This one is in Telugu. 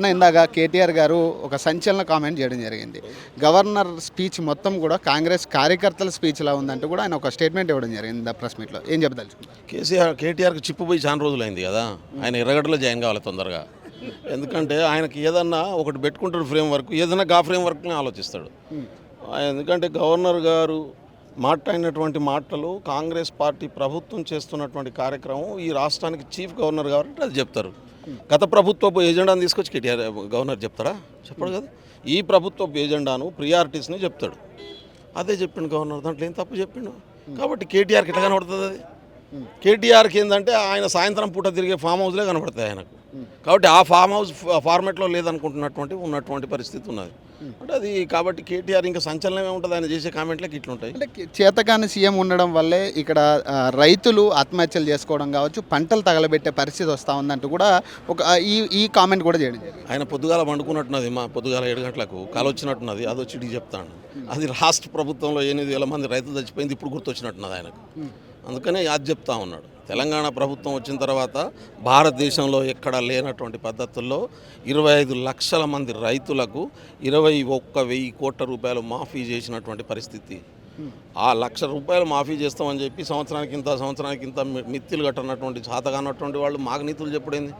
అన్న ఇందాక కేటీఆర్ గారు ఒక సంచలన కామెంట్ చేయడం జరిగింది. గవర్నర్ స్పీచ్ మొత్తం కూడా కాంగ్రెస్ కార్యకర్తల స్పీచ్లా ఉందంటూ కూడా ఆయన ఒక స్టేట్మెంట్ ఇవ్వడం జరిగింది ప్రెస్ మీట్లో. ఏం చెప్పదలుచుకున్నారు? కేటీఆర్కి చిప్పు పోయి చాలా రోజులైంది కదా, ఆయన ఎర్రగడ్డలో జాయిన్ కావాలి తొందరగా. ఎందుకంటే ఆయనకి ఏదన్నా ఒకటి పెట్టుకుంటాడు ఫ్రేమ్ వర్క్, ఏదన్నా గా ఫ్రేమ్ వర్క్ని ఆలోచిస్తాడు. ఎందుకంటే గవర్నర్ గారు మాట్లాడినటువంటి మాటలు కాంగ్రెస్ పార్టీ ప్రభుత్వం చేస్తున్నటువంటి కార్యక్రమం ఈ రాష్ట్రానికి చీఫ్ గవర్నర్ కాబట్టి అది చెప్తారు. గత ప్రభుత్వపు ఎజెండాను తీసుకొచ్చి కేటీఆర్ గవర్నర్ చెప్తారా? చెప్పడు కదా. ఈ ప్రభుత్వపు ఎజెండాను ప్రియారిటీస్ని చెప్తాడు. అదే చెప్పిండు గవర్నర్, దాంట్లో ఏం తప్పు చెప్పిండు. కాబట్టి కేటీఆర్కి ఎట్లా కనబడుతుంది అది? కేటీఆర్కి ఏంటంటే ఆయన సాయంత్రం పూట తిరిగే ఫామ్ హౌస్లే కనబడతాయి ఆయనకు. కాబట్టి ఆ ఫామ్ హౌస్ ఫార్మేట్లో ఉన్నటువంటి పరిస్థితి ఉన్నది. అంటే అది కాబట్టి కేటీఆర్ ఇంకా సంచలనమే ఉంటుంది ఆయన చేసే కామెంట్లకి ఇట్లుంటాయి. అంటే చేతకాని సీఎం ఉండడం వల్లే ఇక్కడ రైతులు ఆత్మహత్యలు చేసుకోవడం కావచ్చు, పంటలు తగలబెట్టే పరిస్థితి వస్తూ ఉందంటూ కూడా ఒక ఈ కామెంట్ కూడా చేయడం జరిగింది. ఆయన పొద్దుగాల పండుకున్నట్టున్నది, మా పొద్దుగాల 7 గంటలకు కాలు వచ్చినట్టున్నది, అది వచ్చి ఇటు చెప్తాను. అది రాష్ట్ర ప్రభుత్వంలో 8,000 మంది రైతులు చచ్చిపోయింది, ఇప్పుడు గుర్తొచ్చినట్టున్నది ఆయనకు. అందుకనే అది చెప్తా ఉన్నాడు. తెలంగాణ ప్రభుత్వం వచ్చిన తర్వాత భారతదేశంలో ఎక్కడా లేనటువంటి పద్ధతుల్లో 25 లక్షల మంది రైతులకు 21,000 కోట్ల రూపాయలు మాఫీ చేసినటువంటి పరిస్థితి. ఆ ₹1,00,000 మాఫీ చేస్తామని చెప్పి సంవత్సరానికి ఇంత మిత్తులు కట్టనటువంటి చేతగానటువంటి వాళ్ళు మాకు నీతులు చెప్పుడైంది.